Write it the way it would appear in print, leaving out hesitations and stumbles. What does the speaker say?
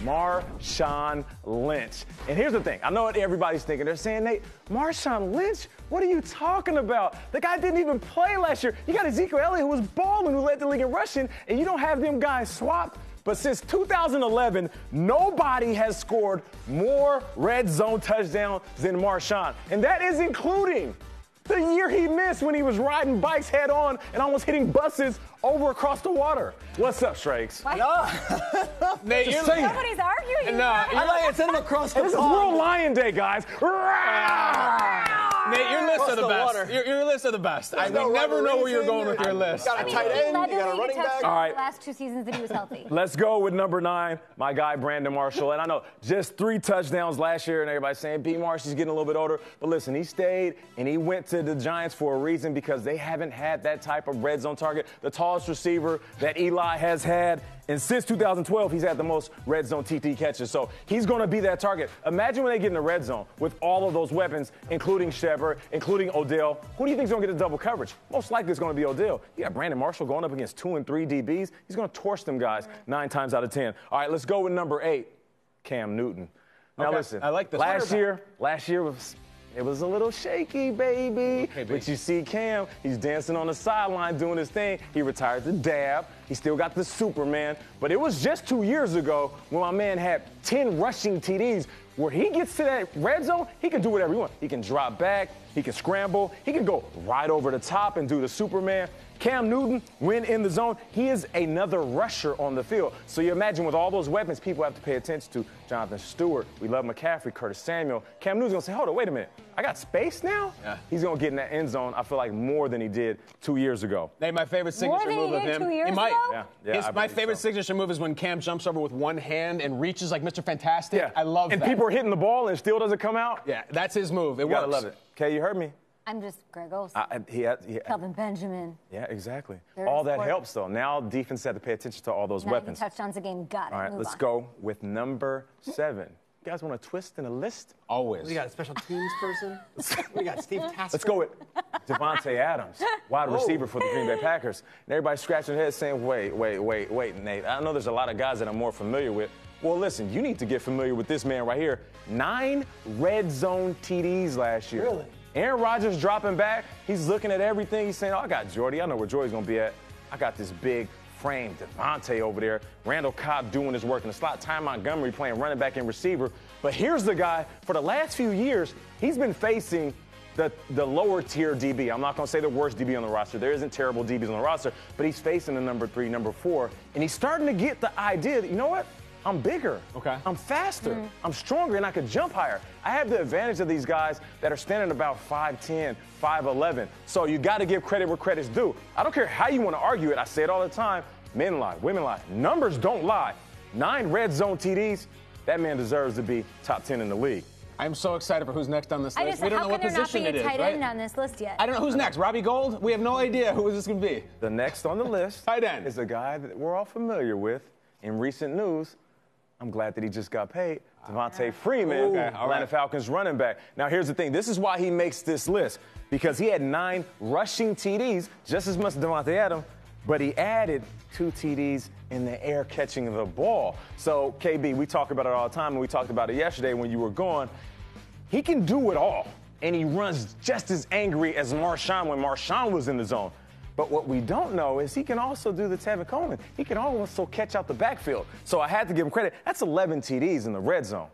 Marshawn Lynch. And here's the thing. I know what everybody's thinking. They're saying, Nate, Marshawn Lynch? What are you talking about? The guy didn't even play last year. You got Ezekiel Elliott, who was balling, who led the league in rushing, and you don't have them guys swapped. But since 2011, nobody has scored more red zone touchdowns than Marshawn. And that is including the year he missed when he was riding bikes head on and almost hitting buses over across the water. What's up, Shrakes? No. Nate, nobody's arguing. No, I like it said him across the This is World Lion Day, guys. Nate, your list of the best. Your list of the best. I would never know where you're going with your list. You got a tight end, you got a running back. All right. The last 2 seasons that he was healthy. Let's go with number 9, my guy Brandon Marshall. And I know just 3 touchdowns last year, and everybody's saying B. Marsh, he's getting a little bit older. But listen, he stayed and he went to the Giants for a reason, because they haven't had that type of red zone target. The tallest receiver that Eli has had. And since 2012, he's had the most red zone TT catches. So he's going to be that target. Imagine when they get in the red zone with all of those weapons, including Shepard, including Odell. Who do you think is going to get the double coverage? Most likely it's going to be Odell. You got Brandon Marshall going up against 2 and 3 DBs. He's going to torch them guys 9 times out of 10. All right, let's go with number 8, Cam Newton. Now listen, I like this. Last year was a little shaky, baby. But you see Cam, he's dancing on the sideline doing his thing. He retired the dab. He still got the Superman. But it was just 2 years ago when my man had 10 rushing TDs. Where he gets to that red zone, he can do whatever he wants. He can drop back, he can scramble, he can go right over the top and do the Superman. Cam Newton, when in the zone, he is another rusher on the field. So you imagine with all those weapons people have to pay attention to. Jonathan Stewart, we love McCaffrey, Curtis Samuel. Cam Newton's going to say, hold on, wait a minute. I got space now? Yeah. He's going to get in that end zone, I feel like, more than he did 2 years ago. Nate, my favorite signature move of him. 2 years he might. ago? Yeah, my favorite signature move is when Cam jumps over with one hand and reaches like Mr. Fantastic. Yeah. I love that. And people are hitting the ball and it still doesn't come out? Yeah, that's his move. It You works. gotta love it. Okay, you heard me. I'm just Greg Olsen. Kelvin Benjamin. Yeah, exactly. They're All that sport. helps, though. Now defense had to pay attention to all those 90 weapons. touchdowns a game. Got it. All right, Move let's on. go with number 7. You guys want a twist in a list? Always. We got a special teams person. We got Steve Tasker. Let's go with Davante Adams, wide receiver for the Green Bay Packers. And everybody's scratching their head saying, wait, Nate. I know there's a lot of guys that I'm more familiar with. Well, listen, you need to get familiar with this man right here. 9 red zone TDs last year. Really? Aaron Rodgers dropping back. He's looking at everything. He's saying, oh, I got Jordy. I know where Jordy's going to be at. I got this big frame Davante over there. Randall Cobb doing his work in the slot. Ty Montgomery playing running back and receiver. But here's the guy, for the last few years, he's been facing the lower tier DB. I'm not going to say the worst DB on the roster. There isn't terrible DBs on the roster. But he's facing the number 3, number 4. And he's starting to get the idea that, you know what? I'm bigger. Okay. I'm faster. I'm stronger, and I could jump higher. I have the advantage of these guys that are standing about 5'10", 5'11". So you got to give credit where credit's due. I don't care how you want to argue it. I say it all the time. Men lie, women lie. Numbers don't lie. 9 red zone TDs. That man deserves to be top 10 in the league. I'm so excited for who's next on this list. We don't know what position it is, How can there not be a tight right? end on this list yet? I don't know who's next. Robbie Gold? We have no idea who this going to be. The next on the list Tight end. is a guy that we're all familiar with in recent news. I'm glad that he just got paid. Devontae Freeman, Atlanta Falcons running back. Now, here's the thing. This is why he makes this list, because he had 9 rushing TDs, just as much as Davante Adams, but he added 2 TDs in the air catching the ball. So, KB, we talk about it all the time, and we talked about it yesterday when you were gone. He can do it all, and he runs just as angry as Marshawn when Marshawn was in the zone. But what we don't know is he can also do the Tevin Coleman. He can also catch out the backfield. So I had to give him credit. That's 11 TDs in the red zone.